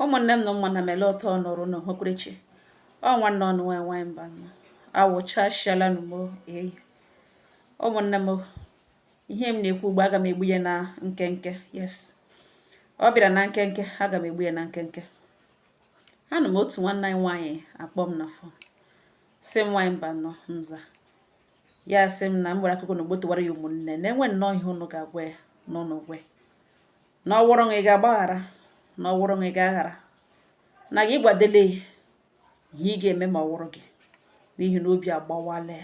ụmụnne m na ụmụnna m ele ụtọ nọrụ n'okpukperechi ọ nwanne ọnụ nwanyị mba nọ awụchashiala n'ugbo eyi ụmụnne m ihe m na-ekwu ugbo aga m egbu ya na nkenke yes ọ bịara na nkenke aga m egbu ya na nkenke anụ m otu nwanne anyị nwaanyị akpọ m na fon sị m nwaanyị mba nọ nza ya sị m na m gwara akụkọ na ogbo tụwara ya ụmụnne na-enwe nnọọ ihe unu ga-agwa ya n'ụlọ gwe na ọwụrụ ị ga-agbaghara na ọwụrụ ị ga-aghara na gị gwadele ihe ị ga-eme ma ọwụrụ gị n'ihi na obi agbawala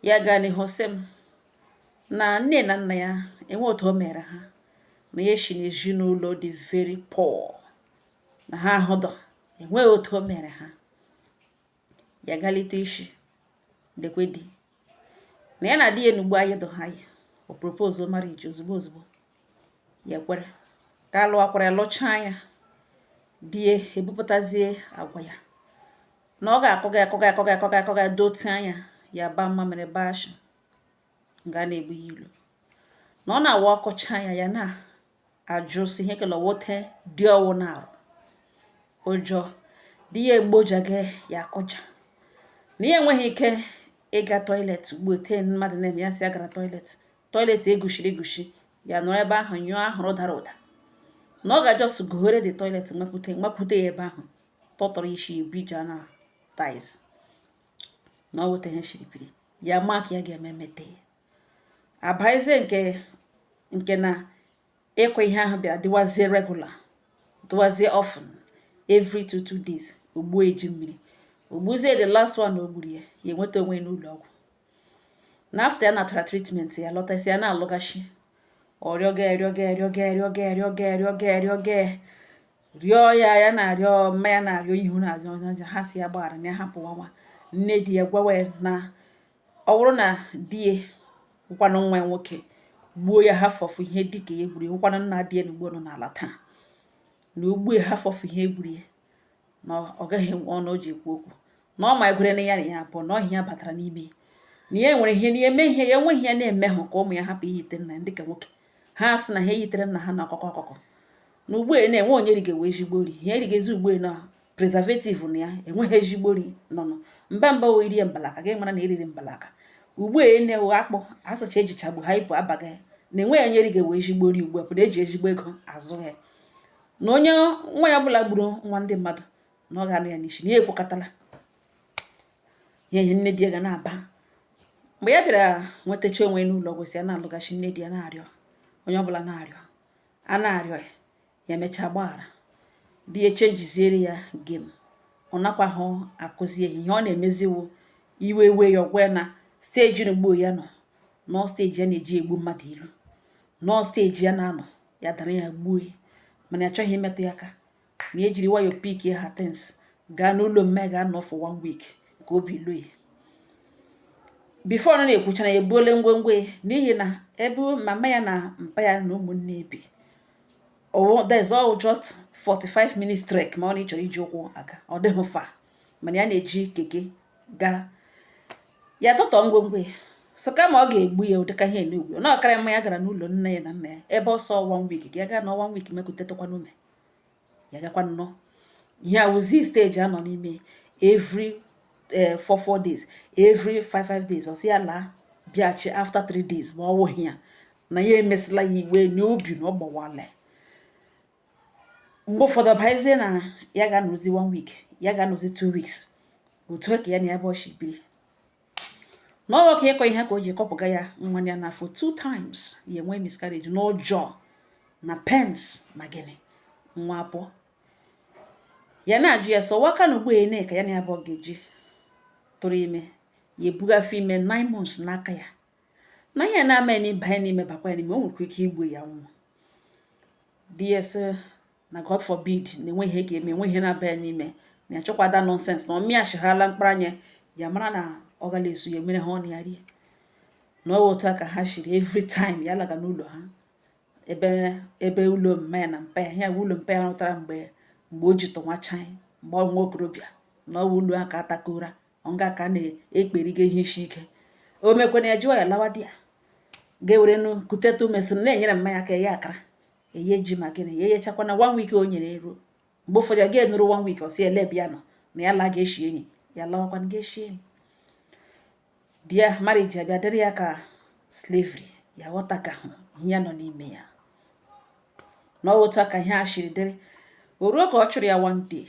ya gaa n'ihu sị m na nne na nna ya enwe otu o mere ha na ya esi n'ezinụlọ dị very poor na ha ahụdọ enweghị otu o mere ha ya galite isi lekwe di na ya na di ya n'ugbo anyị dọ ha ya o propose marriage ozugbo ozugbo ya kwere ka alụwakwara ya lụchaa ya die ebupụtazie agwa ya na ọ ga-akọga dote anya ya ba mma mere bashi nga na-egbu ya ilu na ọ na-awa ọkọcha ya na-ajụ si ihe kele wote dị ọwụ na-arụ ụjọ di ya egbojaga ya akọja na ya enweghị ike ịga toilet ugbo te mmadụ na-eme ya si agara toilet egushiri egushi ya nọrọ ebe ahụ nyụọ ahụrụ dara ụda na ọ ga-ajọs goghore the toilet mapụta ya ebe ahụ tọtọrọ isi ebija na tais na ọ weta ihe shiripiri ya mak ya ga-eme mete abaize nke na ịkwa ihe ahụ bịara dịwazie regular dịwazie often every 2 days ogbu eji mmiri ogbuzie the last one ogburu ya enweta onwe n'ụlọ ọgwụ na after ya natara treatment ya lọtasị ya na-alụgashi rịọ ya na-arịọ mma ya na-arịọ ihu na-azụ ọja ha si ya gbaghara na ya hapụwa nwa nne di ya gwawa na ọ bụrụ na di ya ụkwanụ nwa nwoke gbuo ya hafọfụ ihe dịka ya egburu ụkwanụ nna di ya na ugbo nọ n'ala taa na ugbu ya hafọfụ ihe egburu ya na ọ gaghị enwe ọnụ o ji ekwu okwu na ọ ma egwere na ya na ya abụọ na ọhịa ya batara n'ime na ya nwere ihe na eme ihe ya enweghị ya na-eme hụ ka ụmụ ya hapụ ihite nna ya dịka nwoke ha sị na ha eyitere nna ha na ọkụkọ na ugbo na-enwe onye rigewe ezigbo nri ihe erigezi ugbo na preservative na ya enweghị ezigbo nri nọ mba o iri mbalaka gị mara na eriri mbalaka ugbo na-ewe akpụ asụcha ejichagbu ha ipụ abaga na enweghị onye rigewe ezigbo nri ugbo pụrụ eji ezigbo ego azụ ya na onye nwa ya ọbụla gburu nwa ndị mmadụ na ọ ga-anụ ya n'isi na ya ekwekọtala ya ihe nne di ya ga na-aba mgbe ya bịara nwetacha onwe n'ụlọ ọgwụ si ya na-alụgachi nne di ya na-arịọ onye ọbụla na-arịọ a na-arịọ ya emechaa gbaghara di ya chenjiziere ya gem ọ nakwahụ akụzi ihe ọ na-emeziwo iwe ya ọgwa na steji n'ugbo ya nọ nọ steji ya na-eji egbu mmadụ ilu nọ steji ya na-anọ ya dara ya gbuo mana ya achọghị imetụ ya aka na ejiri wayo pik ya ha tens gaa n'ụlọ mme ga-anọ for 1 week ka obi lue bifo ọ na-ekwucha na ya ebuole ngwongwo n'ihi na ebe mama ya na mpa ya na ụmụnne ebi there's all just 45 minutes trek ma ọ na ịchọrọ iji ụkwụ aga ọ dịghị fa mana ya na-eji keke gaa ya tọtọ ngwongwo so kama ọ ga-egbu ya ụdịka ihe n'ugwu na ọkara mma ya gara n'ụlọ nne ya na nna ya ebe ọsọ 1 week ga gaa na 1 week mekutetụkwa n'ume ya gakwa nnọọ ihe awụzi steji anọ n'ime every 4 days every 5 days ọ sị ya laa bịachi after 3 days ma ọ wụghị ya na ya emesịla ya igwe n'obi na ọ gbawala mgbe ụfọdụ baizie na ya ga-anọzi 1 week ya ga-anọzi 2 weeks otu ka ya na ya bụ ọchị biri n'ọrụ ka ịkọ ihe ka o ji kọpụga ya nwa ya n'afọ 2 times ya enwe miscarriage n'ụjọ na pens na gịnị nwa abụọ ya na-ajụ ya sọ waka na ugbo ene ka ya na ya bụ ga-eji tụrụ ime ya ebugafe ime 9 months n'aka ya na ya na-ama n'ịbanye n'ime bakwa ya n'ime o nwekwa ike igbu ya nwụ ds na god forbid na enweghị ihe ga-eme enweghị ihe na-abịa n'ime na ya chọkwada nonsens na ọmịachighala mkpara anya ya mara na ọ gala esu ya mere ha ọ na ya rie na ọ otu aka ha shiri every time ya laga n'ụlọ ha ebe ụlọ mma ya na mpa ya ya ụlọ mpa ya rụtara mgbe o ji tọnwacha mgbe ọ nwa okorobịa na ọ bụ ụlọ aka atakora ọnga ka na-ekperigo ihe isi ike o mekwana ya jiwa ya lawa di ya ga-ewere kuteta umesịrị na-enyere mma ya ka ya akara eye ji ma gịnị ya eyechakwana 1 week o nyere eru mgbe ụfọdụ ya ga-enụrụ 1 week ọ sị ele bịa nọ na ya la ga-eshi enyi ya lawakwana ga-eshi enyi dia marriage abịa dịrị ya ka slavery ya ghọta ka ihe ya nọ n'ime ya na otu aka ihe a shiri dịrị o ruo ka ọ chụrụ ya one day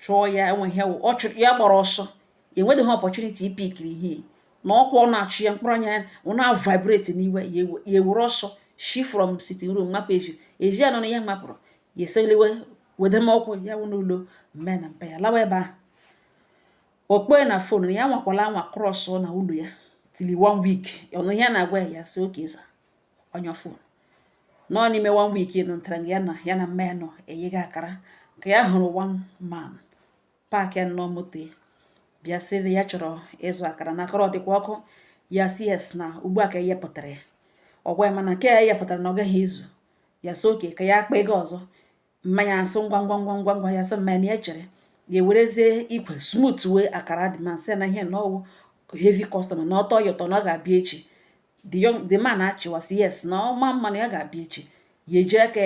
chụọ ya enweghị ọ chụrụ ya gbara ọsọ enweghị opportunity ipikiri ihe na ọkwa ọ na-achụ ya mkpụrụ anya ọ na-vibrate n'iwe ya ewere ọsọ she from sitting room mapụ eji ya nọ na ya mapụrụ ya eseliwe wedemọkwụ ya wụ n'ụlọ mme na mpa ya lawa ebe ahụ okpe na fon na ya nwakwala anwa cross na ụlọ ya tili 1 week ọnụ ya na-agwa ya si oke za onye fon nọ n'ime 1 week nụtara ya na mme nọ eyeghị akara ka ya hụrụ one man park ya nọ moto bịa sị ya chọrọ ịzụ akara na akara ọ dịkwa ọkụ ya si yes na ugbu a ka ya pụtara ya ọgwa ya mana nke ya pụtara na ọ gaghị ezu ya so oke ka ya akpa ego ọzọ mmanya asụ ngwa ya sị mmanya na ya chere ya ewerezie ikwe smooth wee akara dị ma sị na ihe n'ọwụ heavy customer na ọtọ ya ụtọ na ọ ga-abịa echi the man achịwasị yes na ọma mma na ya ga-abịa echi ya eji aka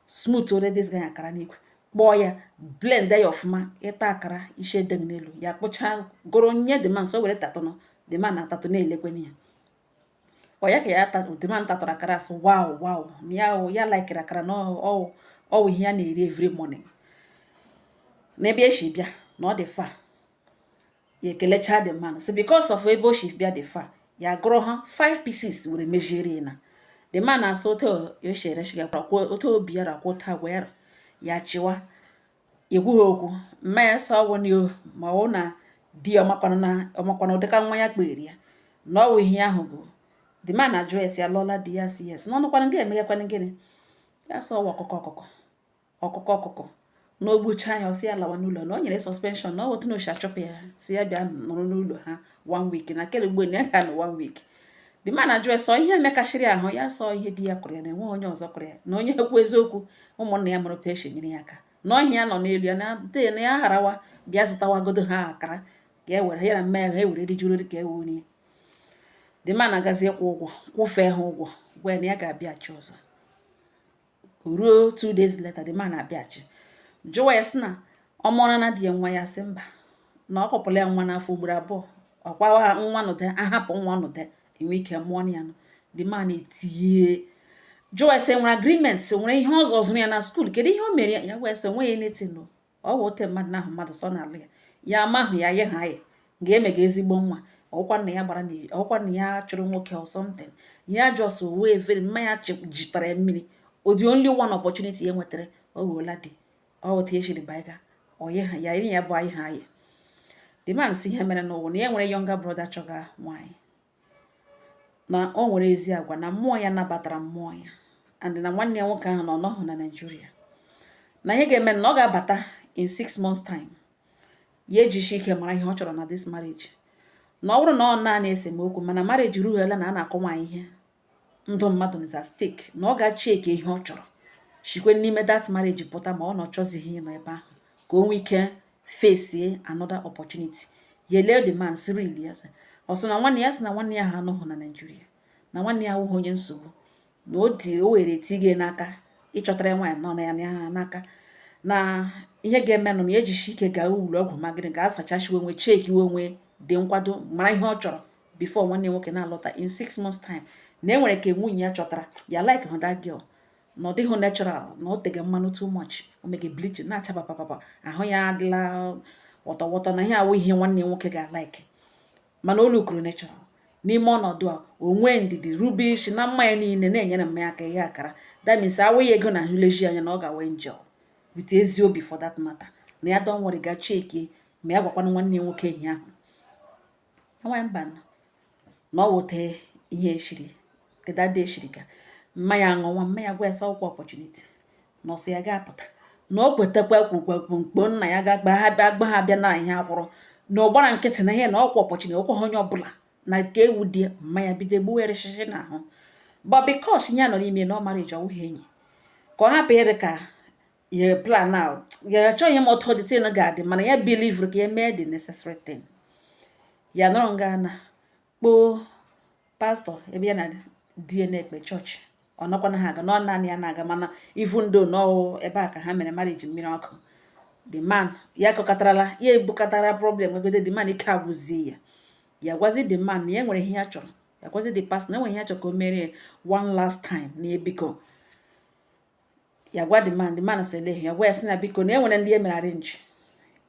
smooth ore dịzga akara n'ikwe kpọọ ya blend ya ọfụma ịta akara isi edeghi n'elu ya kpụcha goro nye the man so were tatụnụ the man na-atatụ na-elekweni ya ọ ya ka ya the man tatụrụ akara asị wow na ya laikiri akara na ọwụ ihe ya na-eri every morning n'ebe eshi bịa na ọ dị fa ya ekelecha the man so because of ebe o shi bịa dị fa ya gụrụ ha 5 pieces were mejiere na the man na-asị otu oshere shigakwakwo otu obi ya rakwa ụta gwara ya chịwa egwughị okwu mma ya sa ọwụ n'ihu ma ọ na di ọmakwana ụdịka nwa ya kpere ya na ọwụ ihe ahụ bụ the man na dress ya lọla di ya si yes na ọnụkwana nga emeghekwana gịnị ya sọ ọwa ọkụkọ na ogbucha anya ọsị ya lawa n'ụlọ na o nyere suspension na ọ otu na oshi achọpụ ya si ya bịa nọrọ n'ụlọ ha 1 week na kele ugbo na ya ga nọ 1 week the man na dress sọ ihe emekashiri ahụ ya sọ ihe di ya kwụrụ ya na enwe onye ọzọ kwụrụ ya na onye ekwu eziokwu ụmụnna ya mụrụ peshe nyere ya aka n'ọhịa ya nọ n'elu ya na ya harawa bịa zụtawagodo ha akara ka e were ya na mmanya ha ewere rijuru ka e wuri the man agazi ịkwụ ụgwọ kwụfee ha ụgwọ gwa na ya ga-abịachi ọzọ ruo 2 days later the man abịachi jụwa ya sị na ọ mụrụ na di ya nwa ya sị mba na ọ kọpụla ya nwa n'afọ ugboro abụọ ọkwawa nwa nụde ahapụ nwa nụde enwe ike mụọ ya nụ the man etinye jụwa ese nwere agreement nwere ihe ọzọ zụrụ ya na skuul kedu ihe o mere ya wee sị nwe ya netin ọ bụ ote mmadụ na ahụ mmadụ sọ n'ala ya amahụ ya ye ha ya ga-emega ezigbo nwa ọkwa na ya chụrụ nwoke or something ya just wee veri mmanya jitara ya mmiri odi only one opportunity ya nwetara o wela di ọwụta eshiri baiga oye ha ya iri ya bụ anyị ha ya the man si ihe mere n'ụwa na ya nwere younger brother chọga nwaanyị na o nwere ezi agwa na mmụọ ya nabatara mmụọ ya and na nwanne ya nwoke ahụ na ọnọhụ na Nigeria na ihe ga-eme na ọ ga-abata in 6 months time ya ejishi ike mara ihe ọ chọrọ na this marriage na ọ bụrụ na ọ naanị esemokwu mana marriage rughela na a na-akọ nwaanyị ihe ndụ mmadụ na stake na ọ ga-achị eke ihe ọ chọrọ shikwe n'ime that marriage pụta ma ọ na ọchọzighị nọ ebe ahụ ka o nwee ike face another opportunity ya ele the man siri ili ya ọ sị na nwanne ya sị na nwanne ya ha anọghị na Nigeria na nwanne ya ahụghị onye nsogbu na o were tighe n'aka ịchọtara nwaanyị nọ na ya n'aka na ihe ga-emenụ na ejishi ike gaa ụlọ ọgwụ magịrị ga-asachachiwe onwe chekiwe onwe dị nkwado mara ihe ọ chọrọ before nwanne nwoke na-alọta in 6 months time na enwere ka nwunye ya chọtara ya like that girl na ọ dịghị natural na o tege mmanụ too much o mege bleach na-acha papapapa ahụ ya adịla wọtọwọtọ na ihe awụ ihe nwanne nwoke ga-like mana o lukuru natural n'ime ọnọdụ a onwe ndidi rube isi na mmanya niile na-enyere mmanya aka ihe akara that means awụ ya ego na ahụleji anya na ọ ga-awe njọ with ezi obi for that matter na ya don worry ga cheki ma ya gwakwana nwanne nwoke ihe ahụ nwaanyị mba na ọ wote ihe eshiri kedade eshiri ka mmanya aṅụnwa mmanya gwa esa ọkwa opportunity na ọsọ ya ga-apụta na ọ kwetakwa kwukwo nna ya ga-agba ha bịa na ihe akwụrụ na ọ gbara nkịtị na ihe na ọkwa opportunity ọkwa onye ọbụla na ka ewu di mmanya bido gbuwereshishi n'ahụ but because ya nọ n'ime na ọ marriage ọwụghị enyi ka ọ hapụ ịrị ka ya plan now ya achọghị m ọtọ dị tin ga-adị mana ya believe ka ya mee the necessary thing ya nọrọ nga na kpoo pastọ ebe ya na di na ekpe chọọchị ọ nọkwa na ha aga nọ naanị ya na-aga mana even though nọ ebe a ka ha mere marriage mmiri ọkụ the man ya kọkatarala ya ebukatara problem nwegode the man ike agwụzie ya ya gwazi the man na ya nwere ihe ya chọrọ ya gwazi the pastor na enwere ihe ya chọrọ ka o mere one last time na ebiko ya gwa the man so eleghị ya gwa ya sị na biko na enwere ndị e mere arrange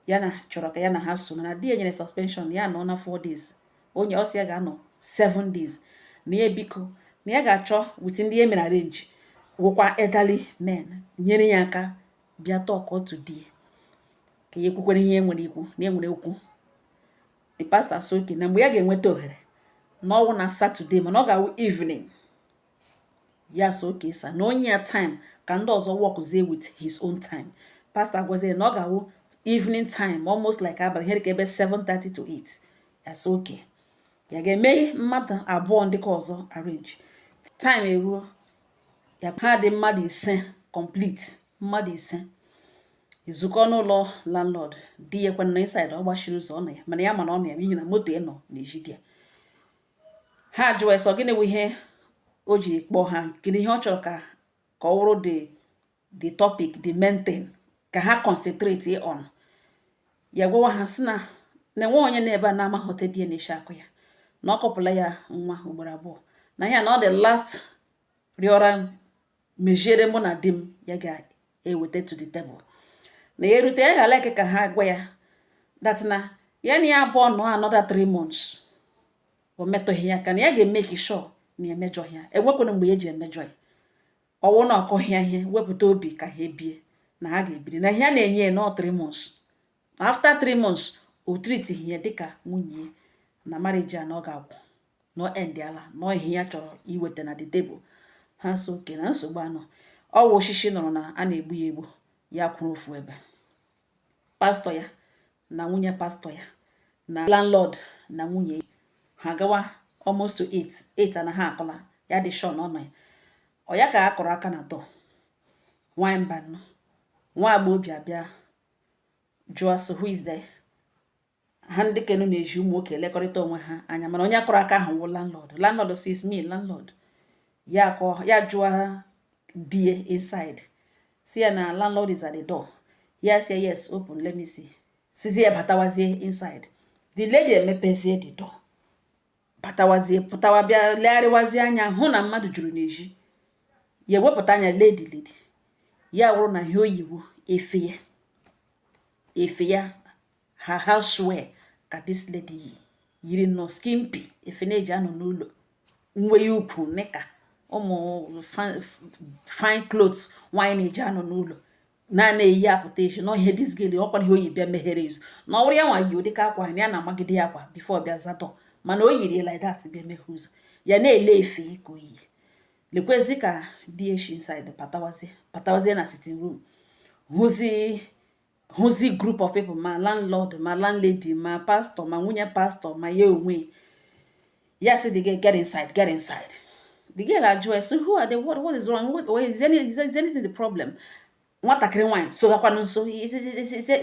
ya na chọrọ ka ya na ha so na di ya nyere suspension ya nọ na 4 days onye ọsị ya ga-anọ 7 days na ya biko na ya ga-achọ wit ndị e mere arrange wụkwa elderly men nyere ya aka bịa talk to di ka ya ekwukwere ihe nwere ikwu na enwere okwu the pastor so okay na mgbe ya ga-enweta ohere n'ọnwụ na Saturday mana ọ ga-awụ evening ya so okay sa na onye ya time ka ndị ọzọ workzie with his own time pastor gwazie na ọ ga-awụ evening time almost like abalị ihe dịka ebe 7:30 to 8 ya so okay ya ga-eme mmadụ abụọ ndị ka ọzọ arrange time eruo ya ha dị mmadụ ise complete mmadụ ise izukọ n'ụlọ landlord di ya kwana na inside ọ gbachiri ụzọ ọ na ya mana ya mana ọ na ya n'ihi na moto ịnọ n'ejide ha jụọ sọ gịnị bụ ihe o ji kpọọ ha gịnị ihe ọ chọrọ ka ọ wụrụ the topic the main thing ka ha concentrate on ya gwawa ha sị na enwe onye na-ebe a na-amaghọta di ya na-eshi akụ ya na ọ kọpụla ya nwa ugboro abụọ na ya na ọ the last rịọra mejiere mụ na di m ya ga-eweta to the table na ya erute ya ga-ala eke ka ha gwa ya that na ya na ya abụọ nọ another 3 months o metọghị ya ka na ya ga-emeki sure na emejọghị ya enwekwana mgbe ya ji emejọ ya ọwụ na ọkọghị ihe wepụta obi ka ha ebie na ha ga-ebiri na ihe a na-enye ya nọ 3 months after 3 months o tritighị ya dịka nwunye na marriage a na ọ ga-agwụ nọ end ala nọ ihe ya chọrọ iweta na the table ha so oke na nsogbu anọ ọwụ oshishi nọrọ na a na-egbu ya egbu ya kwuru ofu ebe pastọ ya na nwunye pastọ ya na landlord na nwunye ha gawa almost to 8 na ha akọla ya dị shọ n'ọnọ ya ọ ya ka a kọrọ aka na dọ nwanyị mbanụ nwa agbọghọbi abịa jụọ so who is there ha ndị kenu na-eji ụmụ nwoke elekọrịta onwe ha anya mana onye akọrọ aka ahụ wụ landlord says me landlord ya jụọ die inside si ya na landlord is at the door ya say yes open let me see sizi ya batawazie inside the lady emepezie the door batawazie pụtawa bịa legharịwazie anya hụ na mmadụ juru n'ezi ya ewepụta anya lady ya wụrụ na ihe oyiwu efe ya ha houseware ka this lady yiri nọ skimpy efe na-eji anọ n'ụlọ nwe ya ukwu nika ụmụ fine clothes nwanyị na-eji anọ n'ụlọ na-eyi apụta echi na ihe this girl ọkwa ihe oyi bịa meghere izu na ọ wụrụ ya nwa yi dịka akwa na ya na-amagide ya akwa before bịa zatọ mana o yiri like that bịa meghe ụzọ ya na-ele efe ka oyi lekwezi ka di eshi inside patawazie na sitting room hụzi group of people ma landlord ma landlady ma pastor ma nwunye pastor ma ya onwe ya sị the girl get inside the girl ajụọ so who are they what is wrong is anything the problem nwatakịrị nwanyị sogakwanụ nso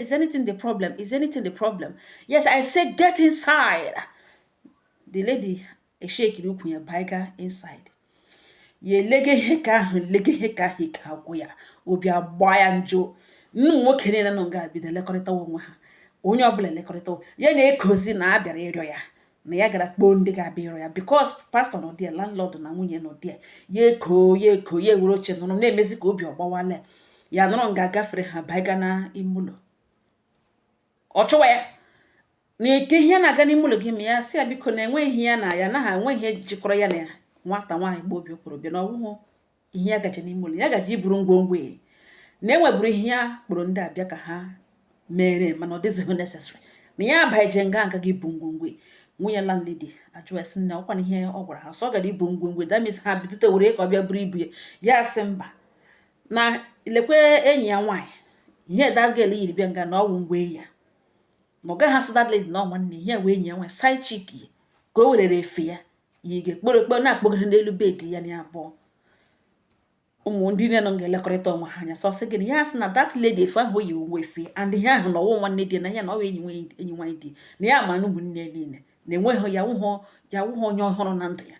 is anything the problem yes I say get inside the lady eshekiri ukwu ya baiga inside ya elege ihe ka ahụ ike agwụ ya obi agba ya njọ nnu nwoke niile nọ nga bido elekọrịta onwe ha onye ọbụla elekọrịta ya na-ekozi na abịara ịrịọ ya na ya gara kpọọ ndị ga-abịa ịrịọ ya because pastor nọ dị landlord na nwunye nọ dị ya eko ya ewere oche nọrọ na-emezi ka obi ọgbawala ya nọrọ nga gafere ha baiga na ime ụlọ ọ chọwa ya na eke ihe na-aga n'ime ụlọ gị ma ya sị ya biko na enweghị ya na ya na ha enweghị ihe jikọrọ ya na ya nwata nwaanyị gba obi okporo bịa na ọgwụhụ ihe ya gaje n'ime ụlọ ya gaje iburu ngwongwo na enweburu ihe ya kpụrụ ndị abịa ka ha mere mana ọ dịzighị necessary na ya abaije nga gị bụ ngwongwo nwunye landlady ajụ esi na ọkwa na ihe ọ gwara ha sọ ọ gara ibu ngwongwo that means ha bidote were ka ọ bịa buru ibu ya asị mba na lekwe enyi ya nwaanyị ihe that girl yiri bịa nga na ọwụ ngwe ya na ọ gaghị asị that lady na ọ nwanne ihe wee enyi ya nwaanyị side chick ka o werere efe ya yige kpọrọkpọ na-akpọgoro n'elu bed ya na abụọ ụmụ ndị nne nọ ga-elekọrịta onwe ha anya sọsị gịnị ya sị na that lady efe ahụ yi uwe efe and ihe ahụ na ọwụ nwanne dị na ya na ọ enyi nwaanyị dị na ya ma na ụmụnne niile na enweghị ya wụghọ onye ọhụrụ na ndụ ya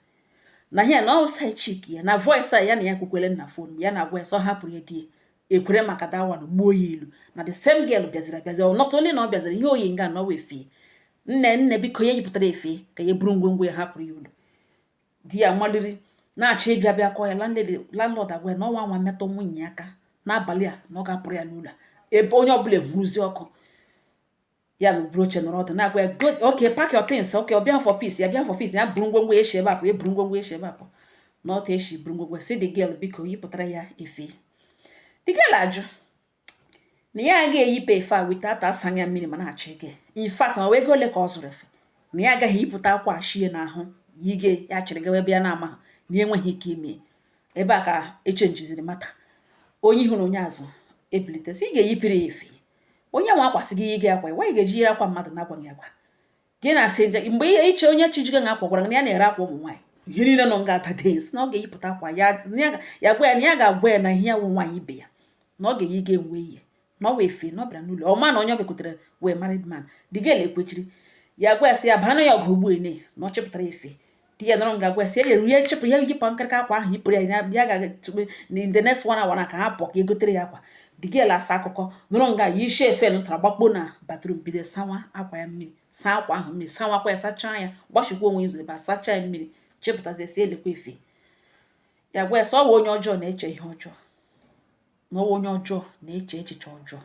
na ihe na side chick ya na voice ya na ya kwukwele na phone ya na agwa so hapụrụ ya die ekwere maka that one gbuo ya ilu na the same girl bịaziri not only na ọ bịaziri ihe oyi nga na ọ efe nne biko ya yipụtara efe ka ya buru ngwongwo ya hapụrụ ya ụlọ di ya maliri na-achọ ịbịa bịa kọ ya landlord agwa na ọnwa metụ nwunye aka n'abalị a na ọ ga-apụrụ ya n'ụlọ ebe onye ọbụla eburuzi ọkụ ya na buru oche nọrọ ọdụ na-agwa ya okay pack your things okay ọbịa for peace ya bịa for peace ya buru ngwongwo eshi ebe apụ eburu ngwongwo eshi ebe apụ na ọta eshi buru ngwongwo si the girl biko yipụtara ya efe the girl ajụ na ya ga-eyipe efe a without asanya mmiri ma na-achọ ike in fact na ego ole ka ọ zụrụ efe na ya agaghị yipụta akwa ashie n'ahụ yige ya chịrị gawa ebe ya na-ama na enweghị ike ime ebe a ka echenjiziri mata onye ihu na onye azụ ebilite si ị ga-eyipere ya efe onye nwa akwasị gị ige akwa ị ga-eji yiri akwa mmadụ na-agwaghị agwa gị na-asị nje mgbe iche onye chijigo na akwa gwara na ya na-ere akwa ụmụ nwaanyị ihe niile nọ nga atades na ọ ga-eyipụta akwa ya gwa ya na ya ga-agwa ya na ihe ya wụ nwaanyị ibe ya na ọ ga-eyi ga enwe ihe na ọ wee efe na ọ bịara n'ụlọ ọma na onye bekwutere wee married man the girl ekwechiri ya gwa ya sị ya bana ya ọgụ ugbu ene na ọ chịpụtara efe di ya nọrọ nga gwa sị ya eruye chịpụ ya yipụ nkịrịka akwa ahụ yipụrụ ya ya ga-atụkpe in the next 1 hour na ka ha pụọ ka egotere ya akwa the girl asa akụkọ nọrọ nga yi isi efe nụtara gbakpo na bathroom bido sawa akwa ya mmiri saa akwa ahụ mmiri sawa akwa ya sachaa ya gbachikwa onwe izu ebe a sachaa ya mmiri chepụtazi esi elekwa efe ya gwa ya sọ ọ onye ọjọọ na-eche ihe ọjọọ na ọwa onye ọjọọ na-eche echiche ọjọọ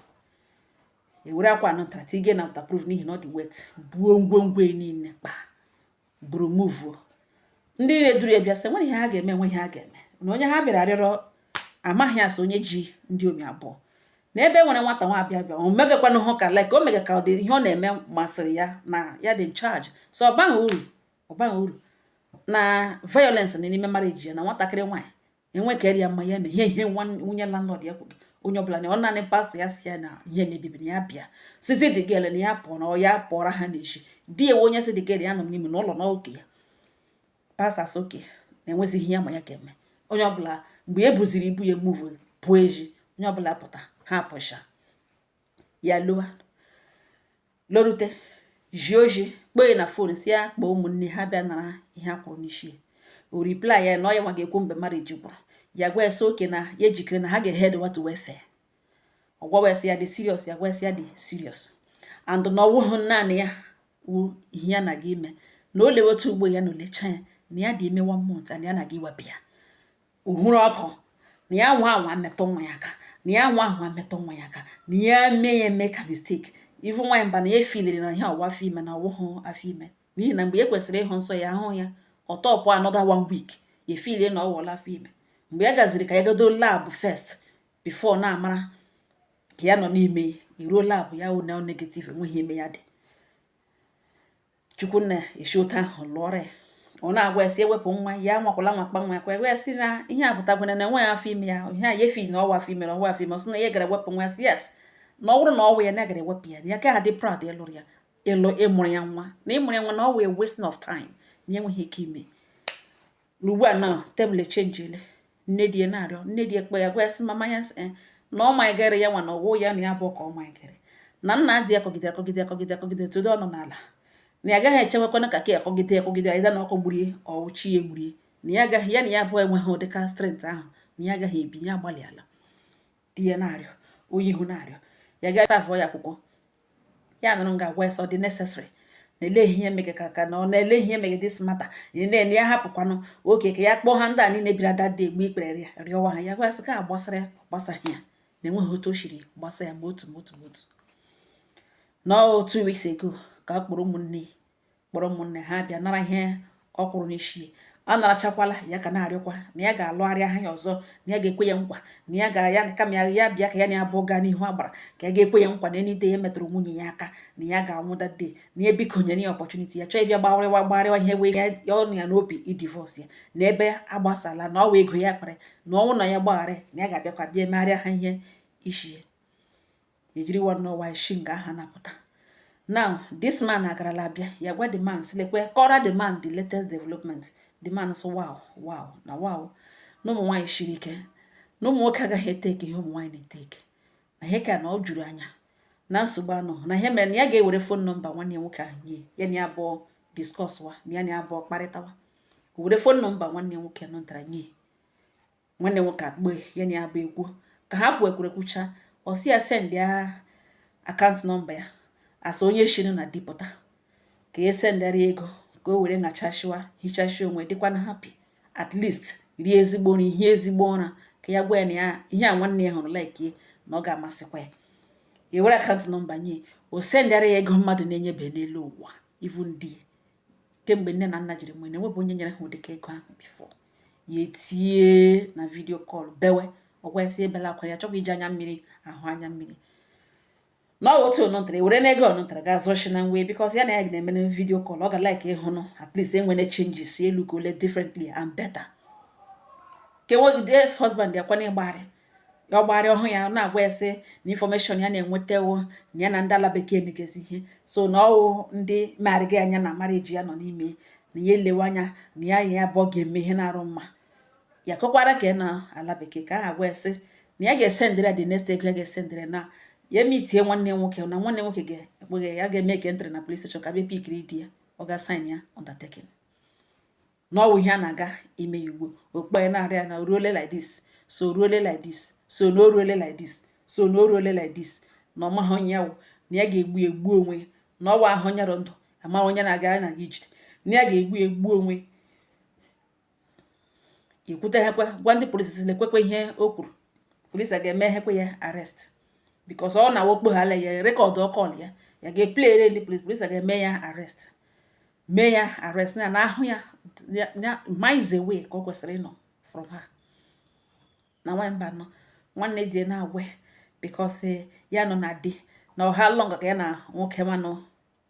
ewere akwa nụtara tige na waterproof n'ihi na ọ dị wet buo ngwongwo niile kpa buru muvuo ndị niile duru ya bịa sị nwere ihe ha ga-eme nwe ihe ha ga-eme na onye ha bịara arịọrọ amaghị asị onye ji ndị omi abụọ na ebe nwere nwata nwa abịa bịa o megakwana hụ ka like o mega ka dị ihe ọ na-eme masịrị ya na ya dị in charge so ọ baghị uru na violence na n'ime marriage ya na nwatakịrị nwaanyị enwe ka eri ya mma ya eme ihe nwunye landlord ya kwughị onye ọbụla na ọ naanị pastọ ya si ya na ihe mebibiri ya bịa sizi dị gel na ya pụọ na ya pụọra ha n'echi di ewe onye si dị gel ya nọ n'ime n'ụlọ n'oke ya pastọ soke na-enwezighị ihe ya ma ya ga-eme onye ọbụla mgbe e buziri ibu ya muvu pụọ eji onye ọbụla pụta ha pụcha ya lorute ji oji kpee na fon si ya kpọọ ụmụnne ha bịa nara ihe a kwụrụ n'isi o reply ya na ọ ya nwa ga-ekwu mgbe marriage gwụrụ ya gwa esi oke na ya ejikere na ha ga-head what welfare ọgwa ya dị serious ya gwa ya dị serious and na ọwụhụ naanị ya wụ ihe ya na gị ime na o lewe otu ugbo ya na olecha ya na ya dị ime 1 month and ya na gị wepụ ya uhuru ọkụ na ya nwa metụ nwa ya aka na ya nwa metụ nwa ya aka na ya mee ya eme ka mistake ivu nwaanyị mba na ya filiri na ihe ọwa afọ ime na ọwụhụ afọ ime n'ihi na mgbe e kwesịrị ịhụ nsọ ya ahụ ya ọtọpụ another 1 week ya efilie na ọ wụọla afọ ime mgbe ya gaziri ka ya godo lab first before na-amara ka ya nọ n'ime iruo lab ya wụ na negative enweghị ime ya dị chukwu na-esi otu ahụ lụọrọ ya ọ na-agwa esi ewepụ nwa ya nwakwala nwakpa nwa ya kwa ya si na ihe apụtagwana na nwa ya afọ ime ya ihe a yefi na ọwa afọ ime na ọwa afọ ime ọ sị na ya gara ewepụ nwa ya si yes na ọ bụrụ na ọwụ ya na gara ewepụ ya ya ka ha dị proud ịlụrụ ya ịmụrụ ya nwa na ịmụrụ ya nwa na ọwụ ya wasting of time na enweghị ike ime n'ugbu a na tebụl echenjiele nne di na-arịọ nne di ekpe ya gwa ya sị mama ya na ọ manyegere ya nwa na ọwụ ya na ya bụ ka ọ manyegere na nna di ya kọgide todo ọnụ n'ala na ya agaghị echewekwana ka ya akọgide aịda na ọkọ gburie ọwụchi ya egburie na ya agaghị ya na ya abụọ enweghị ụdịka strength ahụ na ya agaghị ebinye agbalị ala di ya na-arịọ onye ihu na-arịọ ya gaghị savọ ya akwụkwọ ya nụrụ nga agwa ya sọ dị necessary na-ele ihe mege ka na ọ na-ele ihe mege dis mata na-ene ya hapụkwanụ oke ka ya kpọọ ha ndị a niile bịara dada egbe ikpere rịọwa ha ya gwa sị ka gbasara ya gbasaghị ya na enweghị otu o shiri gbasa ya ma otu no 2 weeks ago ka a kpọrọ ụmụnne ha bịa nara ihe ọ kwụrụ n'isi a narachakwala ya ka na-arịọkwa na ya ga-alụgharị aha ya ọzọ na ya ga-ekwe ya nkwa na ya ga-ya kama ya bịa ka ya na abụọ gaa n'ihu agbara ka ya ga-ekwe ya nkwa na enide ya metụrụ nwunye ya aka na ya ga-anwụda de na ya biko nyere ya ọpọchuniti ya chọọ ịbịa gbagharịwa ihe wee ọ ya n'obi idivọs ya na ebe agbasala na ọwa ego ya kpara na ọnwụ na ya gbagharị na ya ga-abịakwa bịa megharịa ha ihe isi ejiri nwa shi nga aha na-apụta. Now, this man agarala abịa ya gwa the man silekwe kọra the man the latest development. The man so wow na wow na ụmụ nwaanyị shiri ike na ụmụ nwoke agaghị eteke ihe ụmụ nwaanyị na-eteke na ihe ka na ọ juru anya na nsogbu anọ na ihe mere na ya ga-ewere fon nọmba nwanne ya nwoke ahụ nye ya na ya abụọ discuss wa na ya na abụọ kparịtawa were phone nọmba nwanne nwoke nọ ntara nye nwanne nwoke akpọ ya na ya bụ egwu ka ha kwuekwurekwucha ọsi ya send ya akaụntụ nọmba ya asa onye shinu na dipụta ka ya sendara ego ka o were ṅachashiwa hichashi onwe dịkwa na happy at least rie ezigbo nri ihe ezigbo ụra ka ya gwa ya na ya ihe a nwanne ya hụrụ like na ọ ga-amasịkwa ya ya were akaụntụ nọmba nye o sendara ya ego mmadụ na-enyebe n'elu ụwa ivu ndị kemgbe nne na nna jiri nwee na-enwebụ onye nyere ha ụdịka ego ahụ bifo ya etie na vidio kọl bewe ọgwa ya si ebela akwa ya chọkwa iji anya mmiri ahụ anya mmiri na otu ọnụntara were na ego ọnụntara ga azọchi na nwe bikos ya na ya na-eme na vidio kọl ọ ga like ịhụnụ at least enwere changes elu ka ole differently and better ke nwe husband ya kwana ịgbarị ya ọgbarị ọhụ ya na-agwa ya sị na infọmeshọn ya na-enwetawo na ya na ndị ala bekee megezi ihe so na ọwụ ndị marịghị anya na marriage ya nọ n'ime na ya elewe anya na ya abụọ ga-eme ihe na-arụ mma ya kọkwara ka na ala bekee ka ha agwa ya sị na ya ga-esendịrị the next ego ya ga-esendịrị na ya mitie nwanne nwoke na nwanne nwoke ga-ekpeghe ya ga-eme ka entry na police station ka bịa pikiri di ya ọ ga-sign ya undertaking n'ọwụ ihe a na-aga ime ya ugbo okpe na-arịa na oruole like this so oruole like this so na oruole like this so na oruole like this na ọmaha onye ya wụ na ya ga-egbu onwe na ọwa ahụ onye ndụ ama onye na-aga na ijide na ya ga-egbu onwe ikwutehekwa gwa ndị polisi na-ekwekwe ihe o kwuru polisi ga-eme hekwe ya arrest because ọ na-awokpo ha ya rekọdụ ọkọl ya ga-eplere ndị polisi ga-eme ya arrest mee ya arrest na ahụ ya miles away ka ọ kwesịrị ịnọ from ha na nwamba nọ nwanne di na-agwe because ya nọ na di na ọha long ka ya na nwoke manụ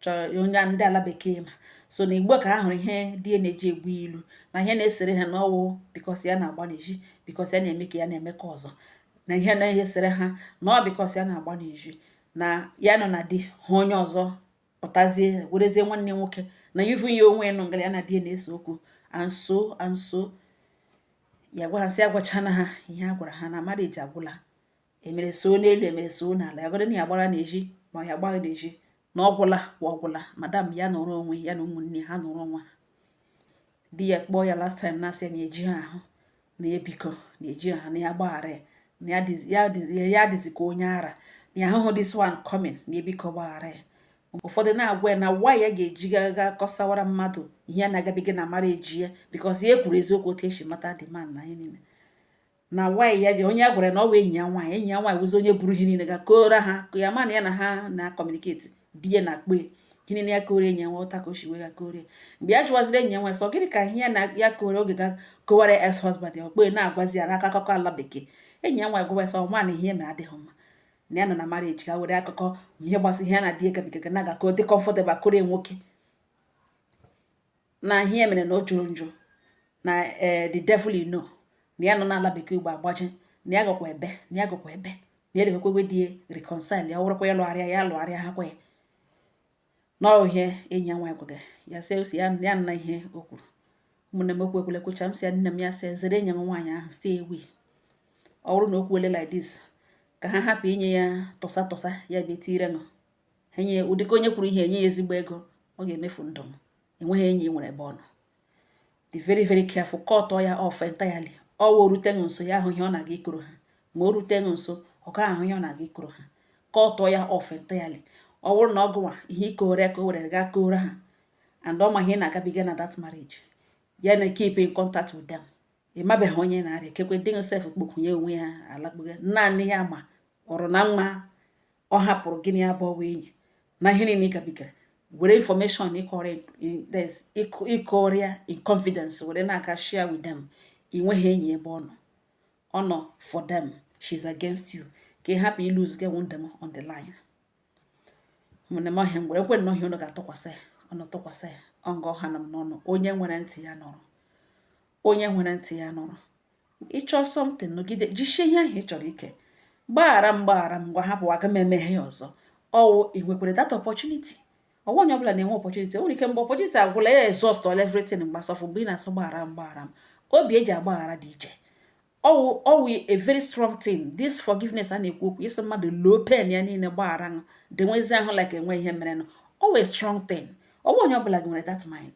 chọrọ onye ndị ala bekee ma so na igbo ka ahụrụ ihe di na-eji egbu ilu na ihe na-esere ha n'ọwụ because ya na-agba n'eji because ya na-eme ka ya na-eme ka ọzọ na ihe na-ihe sere ha na ọ because ya na-agba n'eji na ya nọ na di ha onye ọzọ pụtazie werezie nwanne nwoke na ivu ya onwe nọ ngara ya na di na-ese okwu anso ya gwa ha sị agwachana ha ihe a gwara ha na marriage agwụla emere so n'elu emere so n'ala ya godo na ya gbara n'eji ma ya gbara n'eji na ọgwụla madam ya nọrọ onwe ya na ụmụnne ha nọrọ onwe ha di ya kpọọ ya last time na-asị na eji ha ahụ na ebiko na eji ha na ya gbaghara ya na ya dịzi ka onye ara na ya ahụhụ this one coming na ebiko gbaghara ya ụfọdụ na-agwa ya na nwa ya ga-eji ga kọsawara mmadụ ihe a na-agabiga na marriage ya because ya kwuru eziokwu otu esi mata the man na ihe niile na nwaanyị ya dị onye a gwara na ọ bụ enyi ya nwaanyị wụzi onye buru ihe niile ga kora ha ka ya ma na ya na ha na-akọmuniketi di ya na akpe gịnị na ya kore enyi ya nwa ụta ka o si wee ga kore mgbe ya jụwaziri enyi ya nwa sọ gịnị ka ihe na ya kore oge ga kowara ex husband ya okpe na-agwazi ya n'aka akụkọ ala bekee enyi ya nwa gwa sọ nwa na ihe mere adịghị mma na ya nọ na marriage ka were akụkọ ihe gbasara ihe na di ya gabigaga na aga ka ọ dị comfortable kore nwoke na ihe mere na o jụrụ njụ na the devil you know na ya nọ n'ala bekee ugbo agbaji na ya gakwa ebe na ya legakwewe di reconcile ya wụrụkwa ya lụgharịa ha kwa ya n'ọhịa enyi ya nwaanyị gwaga ya sị osi ya nna ihe o kwuru ụmụnne m okwu ekwucha m si ya nne m ya sị zere enyi m nwaanyị ahụ stay away ọ bụrụ na o kwuole like this ka ha hapụ inye ya tọsa ya bịa tire nọ enye ụdịka onye kwuru ihe enye ya ezigbo ego ọ ga-emefu ndụ m enweghị enyi nwere ebe ọ nọ dị very very careful kọtọ ya off entirely ọ wụ rute nso ya ahụ ihe ọ na-aga ikoro ha ma o rute nso ọ gaghị ahụ ihe ọ na-aga ikoro ha kọtọ ya off entirely ọ bụrụ na ọ gụwa ihe ikore ka o were gaa koro ha and ọ ma ihe na-agabiga na that marriage ya na keep in contact with them ịmabeghị onye na-arịa kekwe dị sef kpokwunye onwe ya alakpuga naanị ya ma ọrụ na mma ọ hapụrụ gịnị ya bụ enyi na ihe niile gabigara were information ịkọrịa in confidence were na-aka share with them inweghị enyi ebe ọ nọ for them she's against you ka ị hapụ ilose get one them on the line mụne m ọhịa mgbe ekwe nnọọ ihe ụnụ ga-atụkwasị ya ọnụ tụkwasị ya ọngọ ha na m n'ọnụ onye nwere ntị ya nọrọ ịchọ something nọgide jisie ihe ahụ ị chọrọ ike gbaghara m gwa hapụ aga m emeghe ya ọzọ ọwụ ị nwekwara that opportunity ọnwa onye ọbụla na-enwe opportunity nwere ike mgbe opportunity agwụla ya exhaust all everything mgbasọfụ mgbe ị na-asọ gbaghara m obi eji agbaghara dị iche ọwụ a very strong thing this forgiveness a na-ekwu okwu isi mmadụ low pen ya niile gbaghara dị nwezi ahụ like enwe ihe mere always strong thing ọnwa onye ọbụla nwere that mind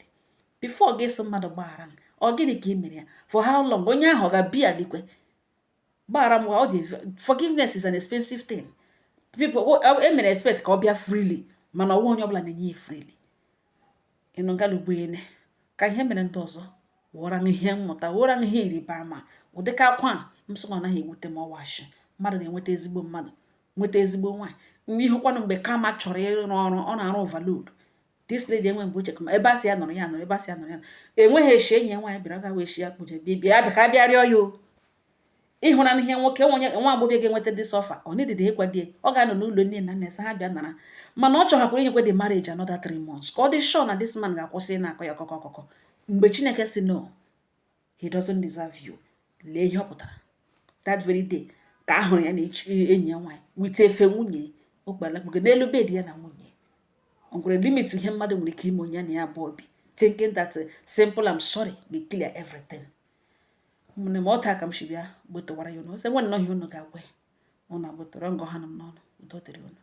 before gị so mmadụ gbaghara ọ gịnị ka ị mere ya for how long onye ahụ ọ ga-abi alikwe gbara m ọ dị forgiveness is an expensive thing people emere expect ka ọ bịa freely mana ọnwa onye ọbụla na-enye ya freely ịnụ galugbuene ka ihe mere ndị ọzọ wụra m ihe mmụta wụra m ihe ịrịba ama ụdịka akwa m sọ na ọ naghị ewute m ọwashi mmadụ na-enweta ezigbo mmadụ nweta ezigbo nwaanyị mgbe ihe kwanụ mgbe kama chọrọ ịrụ ọrụ ọ na-arụ overload this lady enwe mgbe uche ebe a sị ya nọrọ ya nọrọ ebe a sị ya nọrọ ya enweghị eshi enyi ya nwaanyị bịara ga wee shi ya kpụje bịa ka bịa rịọ ya o ịhụra ihe nwoke nwa agbọghọ ga-enweta dị sọfa ọ na-edide ịkwadie ọ ga-anọ n'ụlọ nne na nna esa ha bịa nara mana ọ chọhakwara inyekwe dị marriage another 3 months ka ọ dị sure na this man ga-akwụsị na-akọ ya ọkọkọ mgbe Chineke si no he doesn't deserve you lee ihe ọ pụtara that very day ka a hụrụ ya na enyi ya nwaanyị wite efe nwunye okpalakpugo n'elu bed ya na nwunye o nwere limit ihe mmadụ nwere ike ime onye na ya abụọ bi thinking that simple I'm sorry will clear everything mne ma ọ taa ka m shi bịa gbotowara ya ụnụ ose nwe nnọọ ihe unu ga-agwa ya ụnụ agbotoro ngọ ha nọ m n'ọnụ udo dịrị unu